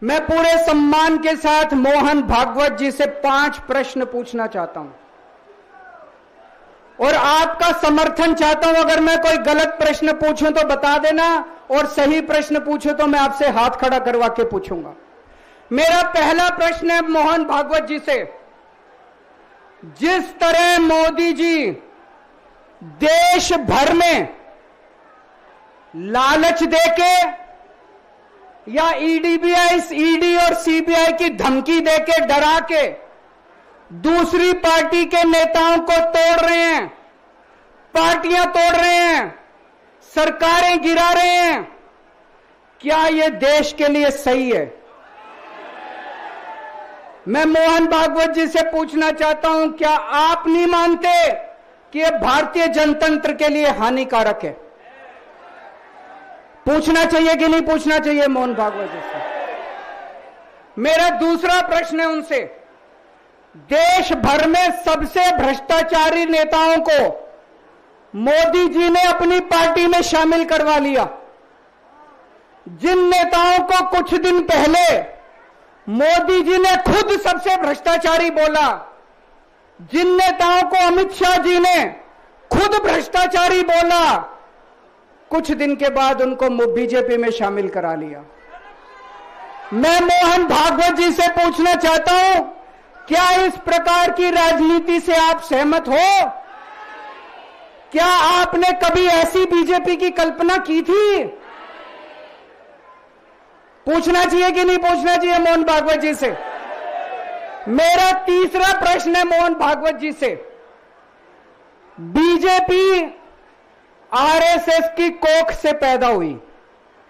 मैं पूरे सम्मान के साथ मोहन भागवत जी से 5 प्रश्न पूछना चाहता हूं और आपका समर्थन चाहता हूं। अगर मैं कोई गलत प्रश्न पूछूं तो बता देना, और सही प्रश्न पूछूं तो मैं आपसे हाथ खड़ा करवा के पूछूंगा। मेरा पहला प्रश्न है मोहन भागवत जी से। जिस तरह मोदी जी देश भर में लालच देके या ईडी और सीबीआई की धमकी देके, डरा के दूसरी पार्टी के नेताओं को तोड़ रहे हैं, पार्टियां तोड़ रहे हैं, सरकारें गिरा रहे हैं, क्या यह देश के लिए सही है? मैं मोहन भागवत जी से पूछना चाहता हूं, क्या आप नहीं मानते कि यह भारतीय जनतंत्र के लिए हानिकारक है? पूछना चाहिए कि नहीं पूछना चाहिए मोहन भागवत जी से? मेरा दूसरा प्रश्न है उनसे। देश भर में सबसे भ्रष्टाचारी नेताओं को मोदी जी ने अपनी पार्टी में शामिल करवा लिया। जिन नेताओं को कुछ दिन पहले मोदी जी ने खुद सबसे भ्रष्टाचारी बोला, जिन नेताओं को अमित शाह जी ने खुद भ्रष्टाचारी बोला, कुछ दिन के बाद उनको बीजेपी में शामिल करा लिया। मैं मोहन भागवत जी से पूछना चाहता हूं, क्या इस प्रकार की राजनीति से आप सहमत हो? क्या आपने कभी ऐसी बीजेपी की कल्पना की थी? पूछना चाहिए कि नहीं पूछना चाहिए मोहन भागवत जी से? मेरा तीसरा प्रश्न है मोहन भागवत जी से। बीजेपी आरएसएस की कोख से पैदा हुई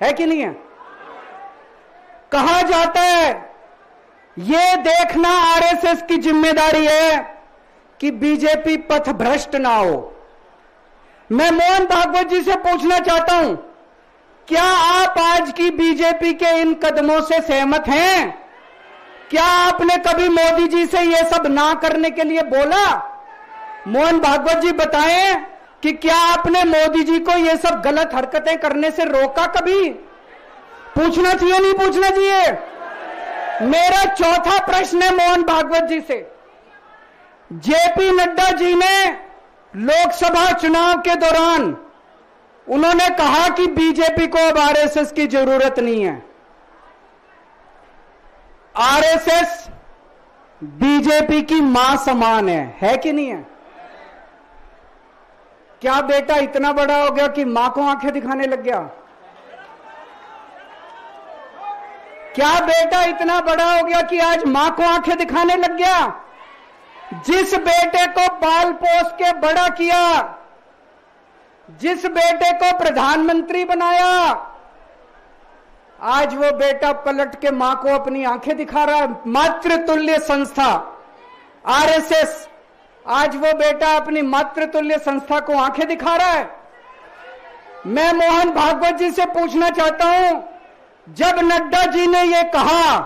है कि नहीं है? कहा जाता है यह देखना आरएसएस की जिम्मेदारी है कि बीजेपी पथभ्रष्ट ना हो। मैं मोहन भागवत जी से पूछना चाहता हूं, क्या आप आज की बीजेपी के इन कदमों से सहमत हैं? क्या आपने कभी मोदी जी से यह सब ना करने के लिए बोला? मोहन भागवत जी बताएं कि क्या आपने मोदी जी को यह सब गलत हरकतें करने से रोका कभी? पूछना चाहिए नहीं पूछना चाहिए? मेरा चौथा प्रश्न है मोहन भागवत जी से। जेपी नड्डा जी ने लोकसभा चुनाव के दौरान उन्होंने कहा कि बीजेपी को अब आरएसएस की जरूरत नहीं है। आरएसएस बीजेपी की मां समान है कि नहीं है? क्या बेटा इतना बड़ा हो गया कि मां को आंखें दिखाने लग गया? क्या बेटा इतना बड़ा हो गया कि आज मां को आंखें दिखाने लग गया? जिस बेटे को पाल पोस के बड़ा किया, जिस बेटे को प्रधानमंत्री बनाया, आज वो बेटा पलट के मां को अपनी आंखें दिखा रहा है। मातृतुल्य संस्था आरएसएस, आज वो बेटा अपनी मातृतुल्य संस्था को आंखें दिखा रहा है। मैं मोहन भागवत जी से पूछना चाहता हूं, जब नड्डा जी ने यह कहा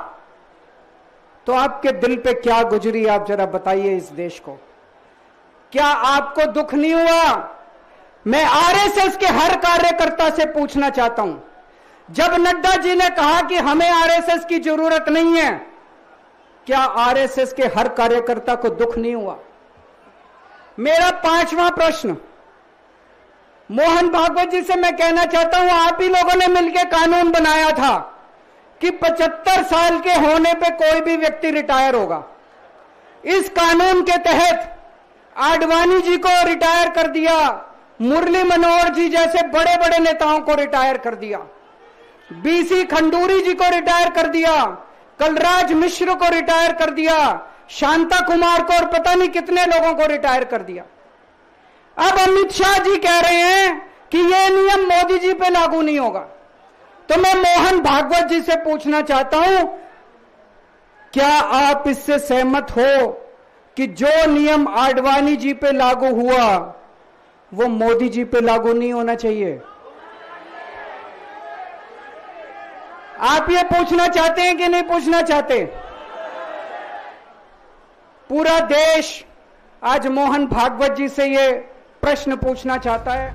तो आपके दिल पे क्या गुजरी, आप जरा बताइए इस देश को। क्या आपको दुख नहीं हुआ? मैं आरएसएस के हर कार्यकर्ता से पूछना चाहता हूं, जब नड्डा जी ने कहा कि हमें आरएसएस की जरूरत नहीं है, क्या आरएसएस के हर कार्यकर्ता को दुख नहीं हुआ? मेरा पांचवा प्रश्न मोहन भागवत जी से मैं कहना चाहता हूं, आप ही लोगों ने मिलकर कानून बनाया था कि 75 साल के होने पे कोई भी व्यक्ति रिटायर होगा। इस कानून के तहत आडवाणी जी को रिटायर कर दिया, मुरली मनोहर जी जैसे बड़े बड़े नेताओं को रिटायर कर दिया, बीसी खंडूरी जी को रिटायर कर दिया, कलराज मिश्र को रिटायर कर दिया, शांता कुमार को और पता नहीं कितने लोगों को रिटायर कर दिया। अब अमित शाह जी कह रहे हैं कि यह नियम मोदी जी पे लागू नहीं होगा। तो मैं मोहन भागवत जी से पूछना चाहता हूं, क्या आप इससे सहमत हो कि जो नियम आडवाणी जी पे लागू हुआ वो मोदी जी पे लागू नहीं होना चाहिए? आप ये पूछना चाहते हैं कि नहीं पूछना चाहते? पूरा देश आज मोहन भागवत जी से ये प्रश्न पूछना चाहता है।